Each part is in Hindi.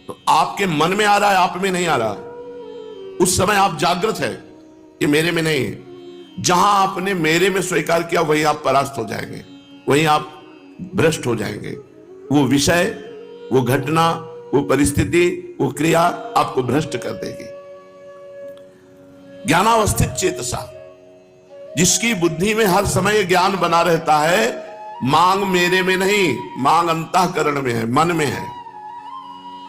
तो आपके मन में आ रहा है, आप में नहीं आ रहा। उस समय आप जागृत है, ये मेरे में नहीं है। जहां आपने मेरे में स्वीकार किया वहीं आप परास्त हो जाएंगे, वहीं आप भ्रष्ट हो जाएंगे। वो विषय, वो घटना, वो परिस्थिति, वो क्रिया आपको भ्रष्ट कर देगी। ज्ञानावस्थित चेतसा, जिसकी बुद्धि में हर समय ज्ञान बना रहता है, मांग मेरे में नहीं, मांग अंतःकरण में है, मन में है।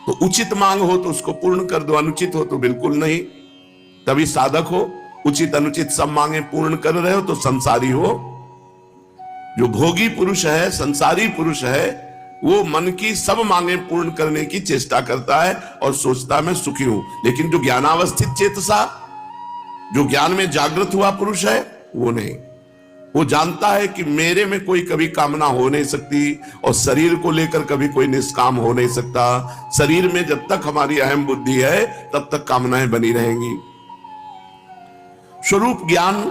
तो उचित मांग हो तो उसको पूर्ण कर दो, अनुचित हो तो बिल्कुल नहीं। तभी साधक हो। उचित अनुचित सब मांगे पूर्ण कर रहे हो तो संसारी हो। जो भोगी पुरुष है, संसारी पुरुष है, वो मन की सब मांगे पूर्ण करने की चेष्टा करता है और सोचता मैं सुखी हूं। लेकिन जो ज्ञानावस्थित चेतसा, जो ज्ञान में जागृत हुआ पुरुष है, वो नहीं। वो जानता है कि मेरे में कोई कभी कामना हो नहीं सकती और शरीर को लेकर कभी कोई निष्काम हो नहीं सकता। शरीर में जब तक हमारी अहम बुद्धि है तब तक कामनाएं बनी रहेंगी। स्वरूप ज्ञान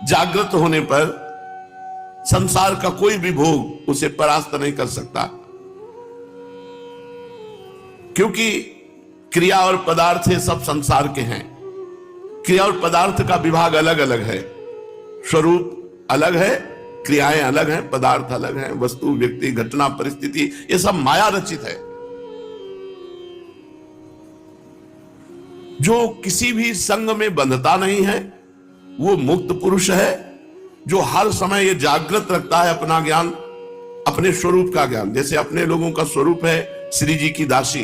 जागृत होने पर संसार का कोई भी भोग उसे परास्त नहीं कर सकता, क्योंकि क्रिया और पदार्थ ये सब संसार के हैं। क्रिया और पदार्थ का विभाग अलग अलग है, स्वरूप अलग है, क्रियाएं अलग हैं, पदार्थ अलग हैं, वस्तु, व्यक्ति, घटना, परिस्थिति, ये सब माया रचित है। जो किसी भी संग में बंधता नहीं है वो मुक्त पुरुष है। जो हर समय ये जागृत रखता है अपना ज्ञान, अपने स्वरूप का ज्ञान। जैसे अपने लोगों का स्वरूप है श्री जी की दासी,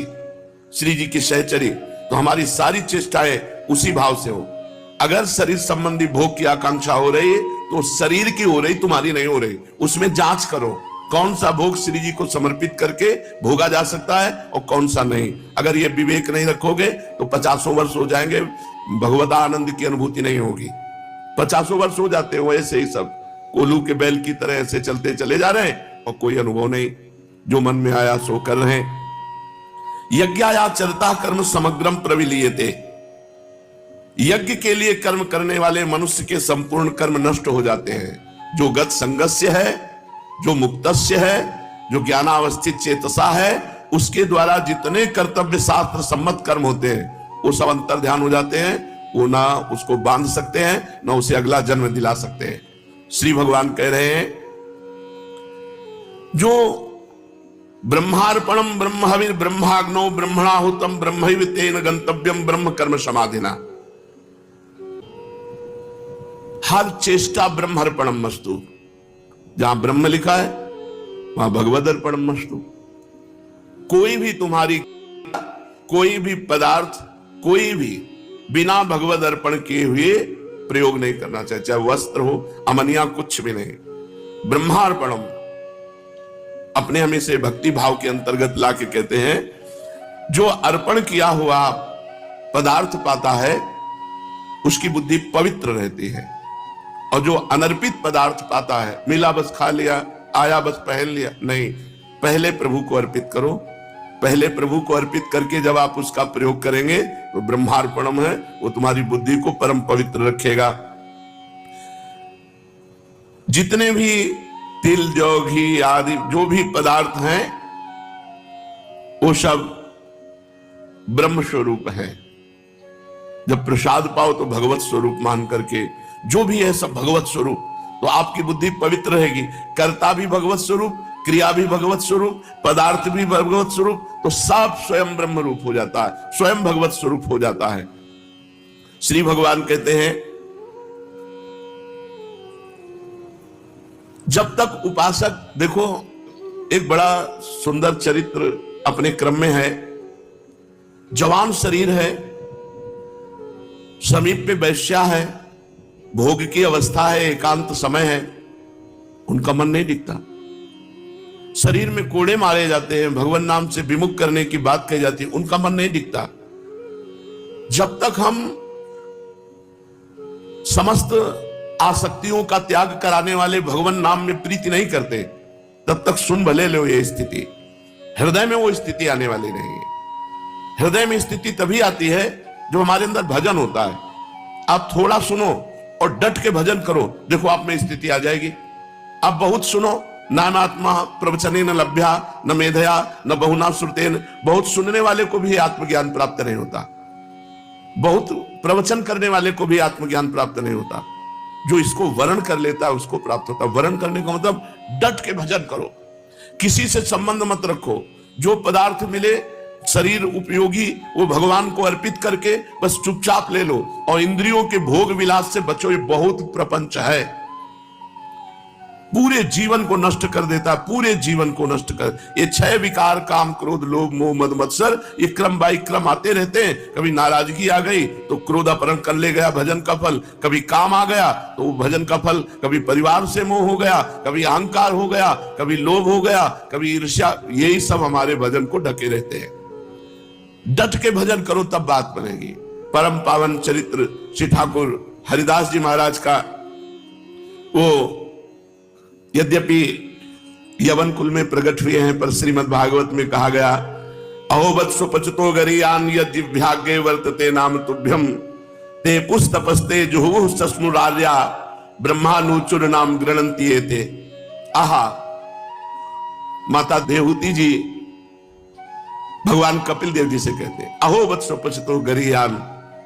श्री जी की सहचरी, तो हमारी सारी चेष्टाएं उसी भाव से हो। अगर शरीर संबंधी भोग की आकांक्षा हो रही है तो शरीर की हो रही, तुम्हारी नहीं हो रही। उसमें जांच करो कौन सा भोग श्री जी को समर्पित करके भोगा जा सकता है और कौन सा नहीं। अगर ये विवेक नहीं रखोगे तो 50 वर्ष हो जाएंगे, भगवत आनंद की अनुभूति नहीं होगी। 50 वर्ष हो जाते हो ऐसे ही सब कोल्हू के बैल की तरह ऐसे चलते चले जा रहे हैं और कोई अनुभव नहीं। जो मन में आया सो कर रहे हैं। यज्ञाचरता कर्म समग्रम प्रविलीयते, यज्ञ के लिए कर्म करने वाले मनुष्य के संपूर्ण कर्म नष्ट हो जाते हैं। जो गत संगस्य है, जो मुक्तस्य है, जो ज्ञानावस्थित चेतसा है, उसके द्वारा जितने कर्तव्य शास्त्र सम्मत कर्म होते हैं वो सब अंतर ध्यान हो जाते हैं। वो ना उसको बांध सकते हैं, ना उसे अगला जन्म दिला सकते हैं। श्री भगवान कह रहे हैं, जो ब्रह्मार्पणम ब्रह्मविर ब्रह्माग्नो ब्रह्मणाहुतम ब्रह्मैवतेन गंतव्यम ब्रह्म कर्म समाधिना, हर चेष्टा ब्रह्मार्पणम मस्तु। जहां ब्रह्म लिखा है वहां भगवद अर्पणम मस्तु। कोई भी तुम्हारी, कोई भी पदार्थ, कोई भी बिना भगवद अर्पण किए हुए प्रयोग नहीं करना चाहिए। चाहे वस्त्र हो, अमनिया, कुछ भी नहीं। ब्रह्मार्पणम अपने हमेशा भक्ति भाव के अंतर्गत लाके कहते हैं, जो अर्पण किया हुआ पदार्थ पाता है उसकी बुद्धि पवित्र रहती है। और जो अनर्पित पदार्थ पाता है, मिला बस खा लिया, आया बस पहन लिया, नहीं। पहले प्रभु को अर्पित करो। पहले प्रभु को अर्पित करके जब आप उसका प्रयोग करेंगे तो ब्रह्मार्पणम है, वो तुम्हारी बुद्धि को परम पवित्र रखेगा। जितने भी तिल, जौ, घी आदि जो भी पदार्थ हैं वो सब ब्रह्म स्वरूप है। जब प्रसाद पाओ तो भगवत स्वरूप मान करके, जो भी है सब भगवत स्वरूप, तो आपकी बुद्धि पवित्र रहेगी। कर्ता भी भगवत स्वरूप, क्रिया भी भगवत स्वरूप, पदार्थ भी भगवत स्वरूप, तो सब स्वयं ब्रह्म रूप हो जाता है, स्वयं भगवत स्वरूप हो जाता है। श्री भगवान कहते हैं, जब तक उपासक, देखो एक बड़ा सुंदर चरित्र अपने क्रम में है। जवान शरीर है, समीप पे वैश्या है, भोग की अवस्था है, एकांत समय है, उनका मन नहीं दिखता। शरीर में कोड़े मारे जाते हैं, भगवान नाम से विमुख करने की बात कही जाती है, उनका मन नहीं दिखता। जब तक हम समस्त आसक्तियों का त्याग कराने वाले भगवान नाम में प्रीति नहीं करते, तब तक सुन भले लो ये स्थिति। हृदय में वो स्थिति आने वाली नहीं है। हृदय में स्थिति तभी आती है जो हमारे अंदर भजन होता है। आप थोड़ा सुनो और डट के भजन करो, देखो आप में स्थिति आ जाएगी। आप बहुत सुनो नानात्मा प्रवचने न लभ्या न मेधया न बहुना श्रुतेन। बहुत सुनने वाले को भी आत्मज्ञान प्राप्त नहीं होता, बहुत प्रवचन करने वाले को भी आत्मज्ञान प्राप्त नहीं होता। जो इसको वर्ण कर लेता है उसको प्राप्त होता है। वर्ण करने का मतलब डट के भजन करो, किसी से संबंध मत रखो। जो पदार्थ मिले शरीर उपयोगी वो भगवान को अर्पित करके बस चुपचाप ले लो, और इंद्रियों के भोग विलास से बचो। ये बहुत प्रपंच है, पूरे जीवन को नष्ट कर देता, पूरे जीवन को नष्ट कर। ये 6 विकार काम क्रोध लोभ मोह मद मत्सर, ये क्रम बाई क्रम आते रहते हैं। कभी नाराजगी आ गई तो क्रोध अपहरण कर ले गया भजन का फल, कभी काम आ गया तो वो भजन का फल, कभी परिवार से मोह हो गया, कभी अहंकार हो गया, कभी लोभ हो गया, कभी ईर्ष्या। यही सब हमारे भजन को ढके रहते हैं। डट के भजन करो तब बात बनेगी। परम पावन चरित्र श्री ठाकुर हरिदास जी महाराज का, वो यद्यपि यवन कुल में प्रकट हुए हैं, पर श्रीमद् भागवत में कहा गया, अहोबत सुपचतो गरीयान यद्विभाग्ये वर्तते नाम तुभ्यम ते पुस्तपस्ते जुहुः सस्नुरार्या ब्रह्मानुचुर नाम गृणन्ति एते। आहा, माता देवहूति जी भगवान कपिल देव जी से कहते हैं, अहोबत स्वपचतो गरीयान।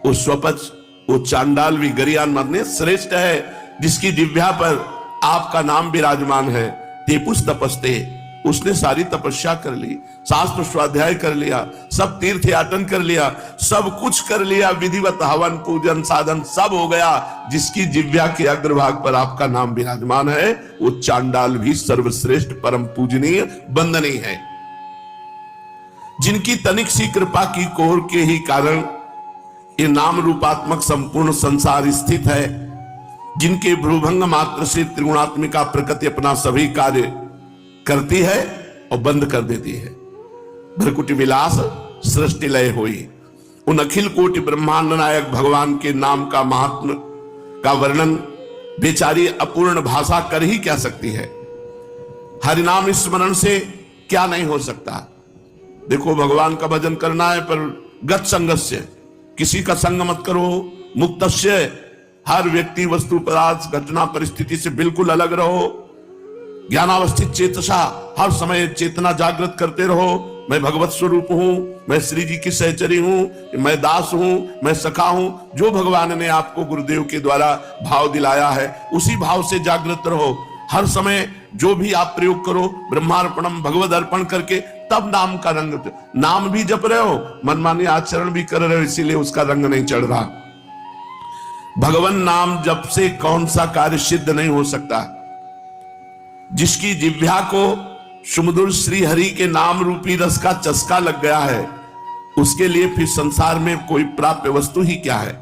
वो स्वपच, वो चांडाल भी गरीयान माने श्रेष्ठ है, जिसकी जिह्वा पर आपका नाम विराजमान है। तेपुस तपस्ते, उसने सारी तपस्या कर ली, शास्त्र स्वाध्याय कर लिया, सब तीर्थ याटन कर लिया, सब कुछ कर लिया, विधिवत हवन पूजन साधन सब हो गया। जिसकी जिह्वा के अग्रभाग पर आपका नाम विराजमान है, वो चांडाल भी सर्वश्रेष्ठ परम पूजनीय वंदनीय है। जिनकी तनिक सी कृपा की कोर के ही कारण ये नाम रूपात्मक संपूर्ण संसार स्थित है, जिनके भ्रूभंग मात्र से त्रिगुणात्मिका प्रकृति अपना सभी कार्य करती है और बंद कर देती है। भ्रकुटी विलास सृष्टि लय हुई। उन अखिल कोटि ब्रह्मांड नायक भगवान के नाम का महात्म का वर्णन बेचारी अपूर्ण भाषा कर ही क्या सकती है। हरिनाम स्मरण से क्या नहीं हो सकता। देखो, भगवान का भजन करना है, पर गत संगस्य, किसी का संग मत करो। मुक्तस्य, हर व्यक्ति वस्तु पदार्थ घटना परिस्थिति से बिल्कुल अलग रहो। ज्ञानावस्थित चेतसा, हर समय चेतना जागृत करते रहो। मैं भगवत स्वरूप हूं, मैं श्री जी की सहचरी हूं, मैं दास हूं, मैं सखा हूं। जो भगवान ने आपको गुरुदेव के द्वारा भाव दिलाया है, उसी भाव से जागृत रहो। हर समय जो भी आप प्रयोग करो, ब्रह्मार्पणम भगवद अर्पण करके, तब नाम का रंग। नाम भी जप रहे हो, मनमानी आचरण भी कर रहे हो, इसीलिए उसका रंग नहीं चढ़ रहा। भगवान नाम जप से कौन सा कार्य सिद्ध नहीं हो सकता। जिसकी जिह्वा को सुमधुर श्री हरि के नाम रूपी रस का चस्का लग गया है, उसके लिए फिर संसार में कोई प्राप्य वस्तु ही क्या है।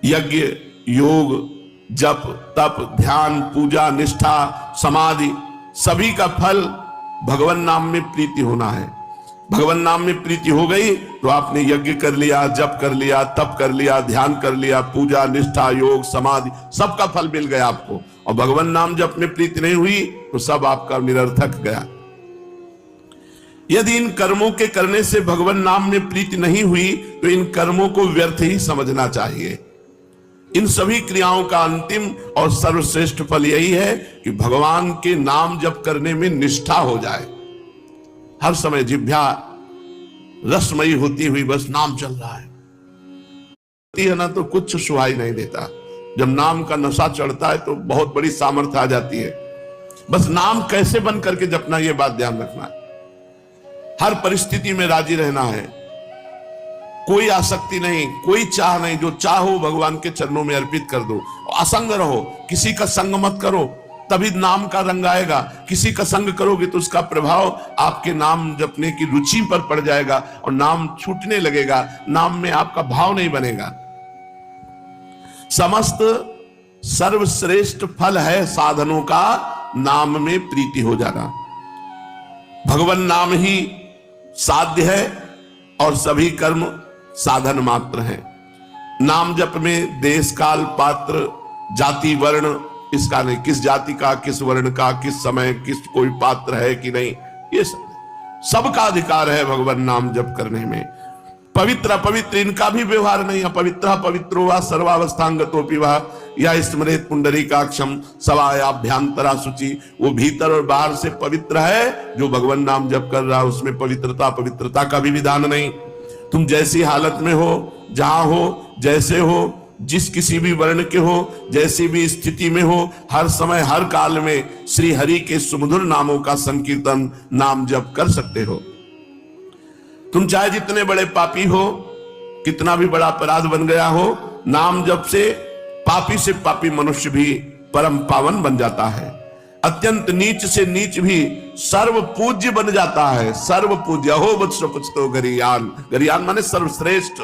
यज्ञ, योग, जप, तप, ध्यान, पूजा, निष्ठा, समाधि, सभी का फल भगवान नाम में प्रीति होना है। भगवान नाम में प्रीति हो गई तो आपने यज्ञ कर लिया, जप कर लिया, तप कर लिया, ध्यान कर लिया, पूजा, निष्ठा, योग, समाधि, सबका फल मिल गया आपको। और भगवान नाम जप में प्रीति नहीं हुई तो सब आपका निरर्थक गया। यदि इन कर्मों के करने से भगवान नाम में प्रीति नहीं हुई तो इन कर्मों को व्यर्थ ही समझना चाहिए। इन सभी क्रियाओं का अंतिम और सर्वश्रेष्ठ फल यही है कि भगवान के नाम जप करने में निष्ठा हो जाए। हर समय जिह्वा रसमयी होती हुई बस नाम चल रहा है ना, तो कुछ सुहाई नहीं देता। जब नाम का नशा चढ़ता है तो बहुत बड़ी सामर्थ्य आ जाती है। बस नाम कैसे बन करके जपना, यह बात ध्यान रखना है। हर परिस्थिति में राजी रहना है, कोई आसक्ति नहीं, कोई चाह नहीं। जो चाहो भगवान के चरणों में अर्पित कर दो। असंग रहो, किसी का संग मत करो, तभी नाम का रंग आएगा। किसी का संग करोगे तो उसका प्रभाव आपके नाम जपने की रुचि पर पड़ जाएगा और नाम छूटने लगेगा, नाम में आपका भाव नहीं बनेगा। समस्त सर्वश्रेष्ठ फल है साधनों का नाम में प्रीति हो जाना। भगवान नाम ही साध्य है और सभी कर्म साधन मात्र हैं। नाम जप में देश काल पात्र जाति वर्ण इसका नहीं, किस जाति का, किस वर्ण का, किस समय, किस कोई पात्र है कि नहीं, ये सबका अधिकार है भगवान नाम जप करने में। पवित्र अपवित्र इनका भी व्यवहार नहीं। अपवित्र पवित्रो वा सर्वावस्थांगतोपि वा या स्मरेत पुंडरीकाक्षम सवायाभ्यांतरा शुचि। वो भीतर और बाहर से पवित्र है, जो भगवान नाम जप कर रहा है उसमें पवित्रता का भी विधान नहीं। तुम जैसी हालत में हो, जहां हो, जैसे हो, जिस किसी भी वर्ण के हो, जैसी भी स्थिति में हो, हर समय हर काल में श्री हरि के सुमधुर नामों का संकीर्तन नाम जप कर सकते हो। तुम चाहे जितने बड़े पापी हो, कितना भी बड़ा अपराध बन गया हो, नाम जप से पापी मनुष्य भी परम पावन बन जाता है। अत्यंत नीच से नीच भी सर्व पूज्य बन जाता है। सर्व पूज्य हो बत्सो गरियान, गरियान माने सर्वश्रेष्ठ,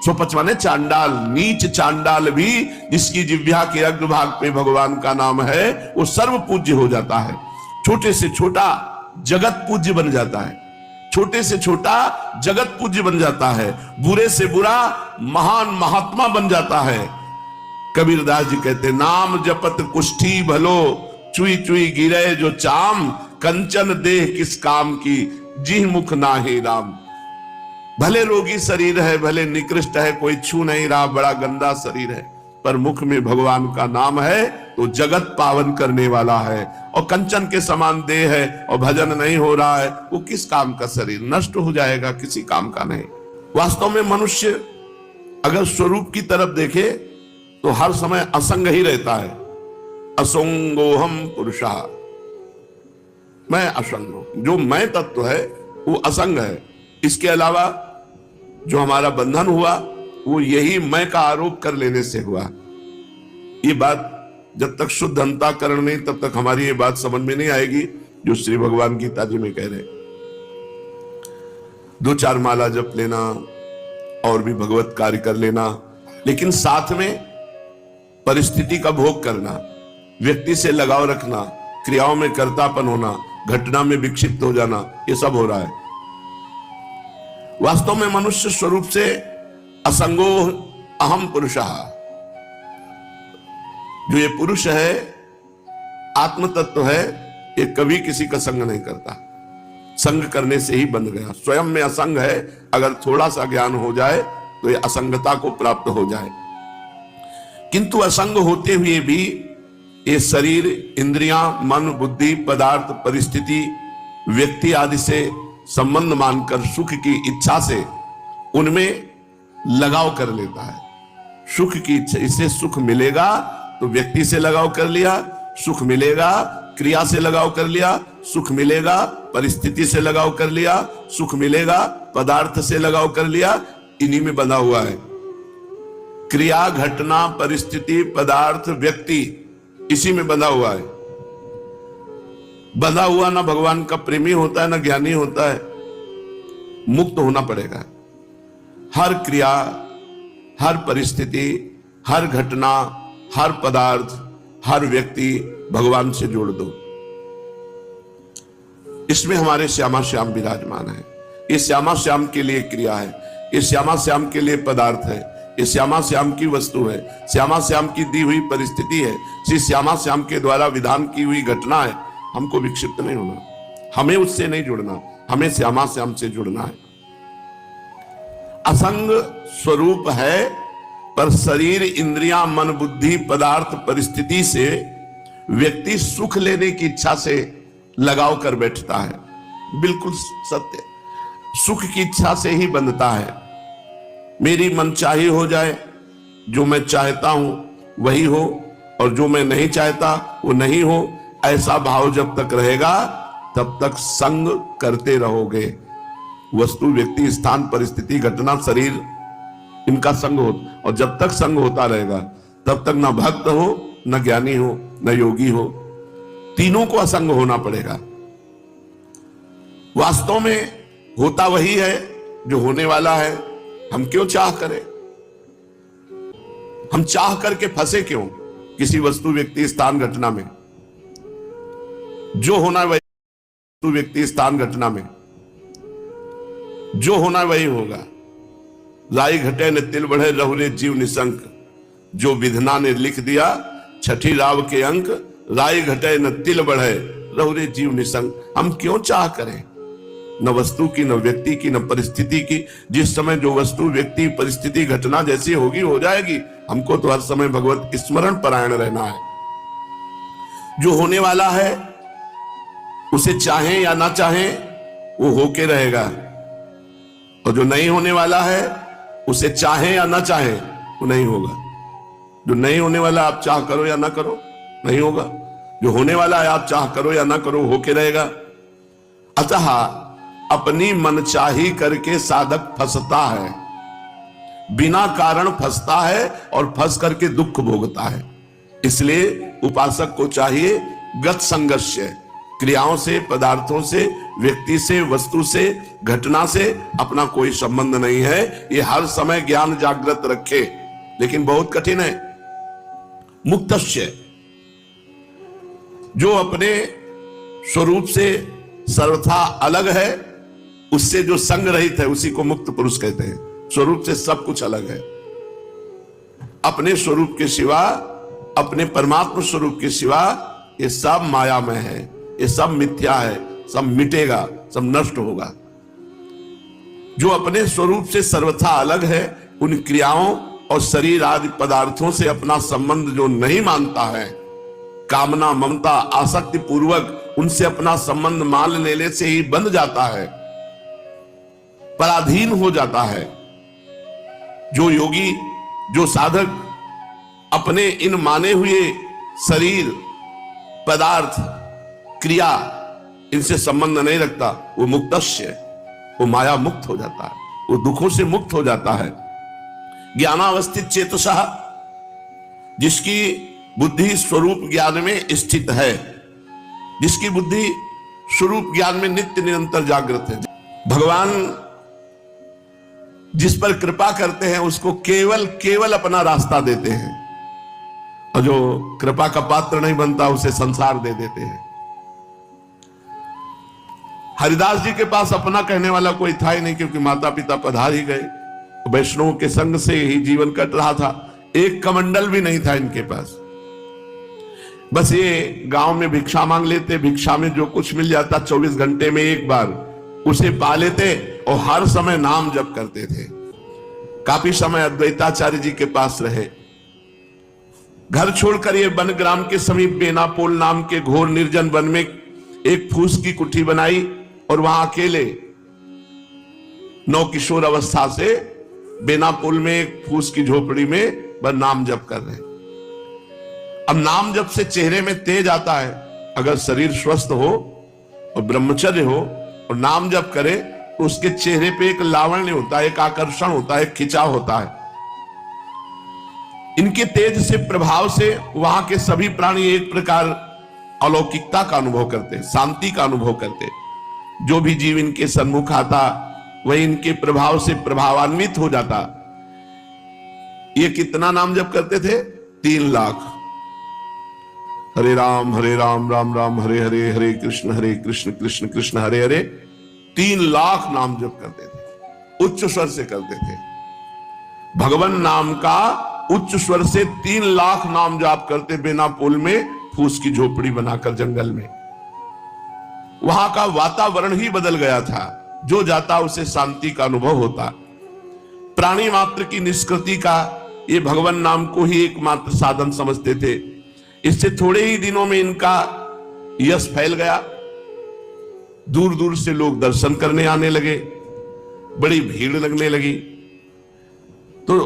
स्वपच माने चांडाल। नीच चांडाल भी जिसकी जिह्वा के अग्रभाग पे भगवान का नाम है, वो सर्व पूज्य हो जाता है। छोटे से छोटा जगत पूज्य बन जाता है। छोटे से छोटा जगत पूज्य बन जाता है। बुरे से बुरा महान महात्मा बन जाता है। कबीरदास जी कहते, नाम जपत कुष्ठी भलो, चुई चुई गिरे जो चाम, कंचन देह किस काम की, जी मुख नाहि राम। भले रोगी शरीर है, भले निकृष्ट है, कोई छू नहीं रहा, बड़ा गंदा शरीर है, पर मुख में भगवान का नाम है तो जगत पावन करने वाला है। और कंचन के समान देह है और भजन नहीं हो रहा है, वो किस काम का शरीर, नष्ट हो जाएगा, किसी काम का नहीं। वास्तव में मनुष्य अगर स्वरूप की तरफ देखे तो हर समय असंग ही रहता है। असंगोहम पुरुषा, मैं असंग हूं। जो मैं तत्व है वो असंग है। इसके अलावा जो हमारा बंधन हुआ वो यही मैं का आरोप कर लेने से हुआ। ये बात जब तक शुद्ध अंतःकरण नहीं, तब तक हमारी ये बात समझ में नहीं आएगी जो श्री भगवान गीता जी में कह रहे। 2-4 माला जप लेना और भी भगवत कार्य कर लेना, लेकिन साथ में परिस्थिति का भोग करना, व्यक्ति से लगाव रखना, क्रियाओं में कर्तापन होना, घटना में विक्षिप्त हो जाना, ये सब हो रहा है। वास्तव में मनुष्य स्वरूप से असंगो अहम पुरुषः, जो ये पुरुष है, आत्म तत्व है, ये कभी किसी का संग नहीं करता। संग करने से ही बंध गया। स्वयं में असंग है, अगर थोड़ा सा ज्ञान हो जाए तो ये असंगता को प्राप्त हो जाए। किंतु असंग होते हुए भी ये शरीर, इंद्रियां, मन, बुद्धि, पदार्थ, परिस्थिति, व्यक्ति आदि से संबंध मानकर सुख की इच्छा से उनमें लगाव कर लेता है। सुख की इच्छा, इससे सुख मिलेगा तो व्यक्ति से लगाव कर लिया, सुख मिलेगा, क्रिया से लगाव कर लिया, सुख मिलेगा, परिस्थिति से लगाव कर लिया, सुख मिलेगा, पदार्थ से लगाव कर लिया, इन्हीं में बंधा हुआ है। क्रिया, घटना, परिस्थिति, पदार्थ, व्यक्ति, इसी में बंधा हुआ है। बंधा हुआ ना भगवान का प्रेमी होता है ना ज्ञानी होता है। मुक्त होना पड़ेगा। हर क्रिया, हर परिस्थिति, हर घटना, हर पदार्थ, हर व्यक्ति भगवान से जोड़ दो। इसमें हमारे श्यामा श्याम विराजमान है। ये श्यामा श्याम के लिए क्रिया है, ये श्यामा श्याम के लिए पदार्थ है, ये श्यामा श्याम की वस्तु है, श्यामा श्याम की दी हुई परिस्थिति है, श्री श्यामा श्याम के द्वारा विधान की हुई घटना है। हमको विक्षिप्त नहीं होना, हमें उससे नहीं जुड़ना, हमें श्यामा श्याम से जुड़ना है। असंग स्वरूप है, पर शरीर, इंद्रियां, मन, बुद्धि, पदार्थ, परिस्थिति से व्यक्ति सुख लेने की इच्छा से लगाव कर बैठता है। बिल्कुल सत्य, सुख की इच्छा से ही बंधता है। मेरी मनचाही हो जाए, जो मैं चाहता हूं वही हो, और जो मैं नहीं चाहता वो नहीं हो, ऐसा भाव जब तक रहेगा तब तक संग करते रहोगे। वस्तु, व्यक्ति, स्थान, परिस्थिति, घटना, शरीर, इनका संग हो, और जब तक संग होता रहेगा तब तक न भक्त हो, न ज्ञानी हो, न योगी हो। तीनों को असंग होना पड़ेगा। वास्तव में होता वही है जो होने वाला है। हम क्यों चाह करें? हम चाह करके फंसे क्यों किसी वस्तु, व्यक्ति, स्थान, घटना में? जो होना है वही वस्तु, व्यक्ति, स्थान, घटना में जो होना है वही होगा। लाई घटे न तिल बढ़े, रहुरे जीव निशंक। जो विधना ने लिख दिया छठी राव के अंक, राई घटे न तिल बढ़े, रहुरे जीव निशंक। हम क्यों चाह करें? न वस्तु की, न व्यक्ति की, न परिस्थिति की। जिस समय जो वस्तु, व्यक्ति, परिस्थिति, घटना जैसी होगी हो जाएगी। हमको तो हर समय भगवत स्मरण परायण रहना है। जो होने वाला है उसे चाहें या ना चाहें वो होके रहेगा, और जो नहीं होने वाला है उसे चाहें या ना चाहें वो नहीं होगा। जो नहीं होने वाला आप चाह करो या ना करो नहीं होगा, जो होने वाला है आप चाह करो या ना करो होके रहेगा। अतः अपनी मनचाही करके साधक फंसता है, बिना कारण फंसता है और फंस करके दुख भोगता है। इसलिए उपासक को चाहिए गत संघर्ष, क्रियाओं से, पदार्थों से, व्यक्ति से, वस्तु से, घटना से अपना कोई संबंध नहीं है। ये हर समय ज्ञान जागृत रखे, लेकिन बहुत कठिन है। मुक्तस्य, जो अपने स्वरूप से सर्वथा अलग है, उससे जो संग रहित है उसी को मुक्त पुरुष कहते हैं। स्वरूप से सब कुछ अलग है। अपने स्वरूप के सिवा, अपने परमात्मा स्वरूप के सिवा ये सब मायामय है, ये सब मिथ्या है, सब मिटेगा, सब नष्ट होगा। जो अपने स्वरूप से सर्वथा अलग है, उन क्रियाओं और शरीर आदि पदार्थों से अपना संबंध जो नहीं मानता है, कामना, ममता, आसक्ति पूर्वक उनसे अपना संबंध मान लेने से ही बंध जाता है, पराधीन हो जाता है। जो योगी, जो साधक अपने इन माने हुए शरीर, पदार्थ, क्रिया, इनसे संबंध नहीं रखता, वो मुक्तस्य, वो माया मुक्त हो जाता है, वो दुखों से मुक्त हो जाता है। ज्ञानावस्थित चेतसः, जिसकी बुद्धि स्वरूप ज्ञान में स्थित है, जिसकी बुद्धि स्वरूप ज्ञान में नित्य निरंतर जागृत है। भगवान जिस पर कृपा करते हैं उसको केवल केवल अपना रास्ता देते हैं, और जो कृपा का पात्र नहीं बनता उसे संसार दे देते हैं। हरिदास जी के पास अपना कहने वाला कोई था ही नहीं, क्योंकि माता पिता पधार ही गए, वैष्णव के संग से ही जीवन कट रहा था। एक कमंडल भी नहीं था इनके पास। बस ये गांव में भिक्षा मांग लेते, भिक्षा में जो कुछ मिल जाता 24 घंटे में एक बार उसे पा लेते, और हर समय नाम जप करते थे। काफी समय अद्वैताचार्य जी के पास रहे। घर छोड़कर ये वन ग्राम के समीप बेनापोल नाम के घोर निर्जन वन में एक फूस की कुटी बनाई, और वहां अकेले नौ किशोर अवस्था से बेनापोल में एक फूस की झोपड़ी में बस नाम जप कर रहे। अब नाम जप से चेहरे में तेज आता है। अगर शरीर स्वस्थ हो और ब्रह्मचर्य हो और नाम जप करे तो उसके चेहरे पे एक लावण्य होता है, एक आकर्षण होता है, एक खिंचाव होता है। इनके तेज से, प्रभाव से वहां के सभी प्राणी एक प्रकार अलौकिकता का अनुभव करते, शांति का अनुभव करते। जो भी जीव इनके सन्मुख आता वही इनके प्रभाव से प्रभावान्वित हो जाता। ये कितना नाम जप करते थे? 3 लाख। हरे राम राम राम हरे हरे, हरे कृष्ण कृष्ण कृष्ण हरे हरे। 3 लाख नाम जप करते थे, उच्च स्वर से करते थे। भगवान नाम का उच्च स्वर से 3 लाख नाम जाप करते बेनापोल में, फूस की झोपड़ी बनाकर जंगल में। वहां का वातावरण ही बदल गया था। जो जाता उसे शांति का अनुभव होता। प्राणी मात्र की निष्कृति का ये भगवान नाम को ही एकमात्र साधन समझते थे। इससे थोड़े ही दिनों में इनका यश फैल गया। दूर दूर से लोग दर्शन करने आने लगे, बड़ी भीड़ लगने लगी। तो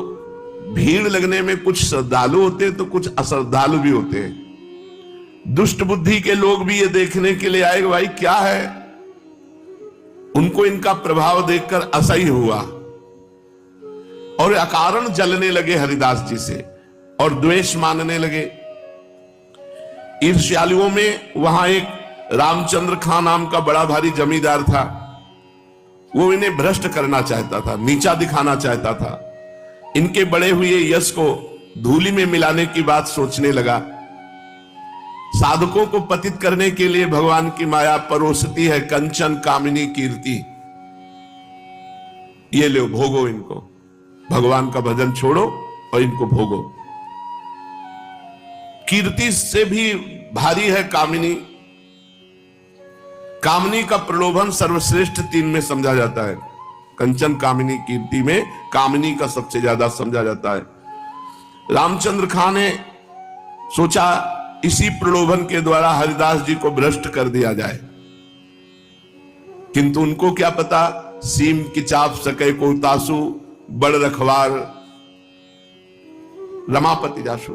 भीड़ लगने में कुछ श्रद्धालु होते हैं तो कुछ अश्रद्धालु भी होते हैं। दुष्ट बुद्धि के लोग भी ये देखने के लिए आए कि भाई क्या है। उनको इनका प्रभाव देखकर असह्य हुआ और अकारण जलने लगे हरिदास जी से और द्वेष मानने लगे। ईर्ष्यालुओं में वहां एक रामचंद्र खां नाम का बड़ा भारी जमींदार था। वो इन्हें भ्रष्ट करना चाहता था, नीचा दिखाना चाहता था। इनके बड़े हुए यश को धूलि में मिलाने की बात सोचने लगा। साधकों को पतित करने के लिए भगवान की माया परोसती है कंचन कामिनी कीर्ति। ये लो भोगो इनको, भगवान का भजन छोड़ो और इनको भोगो। कीर्ति से भी भारी है कामिनी। कामनी का प्रलोभन सर्वश्रेष्ठ तीन में समझा जाता है। कंचन कामिनी कीर्ति में कामनी का सबसे ज्यादा समझा जाता है। रामचंद्र खां ने सोचा इसी प्रलोभन के द्वारा हरिदास जी को भ्रष्ट कर दिया जाए, किंतु उनको क्या पता, सीम की चाप सके को तासु, बड़ रखवार रमापति जासु।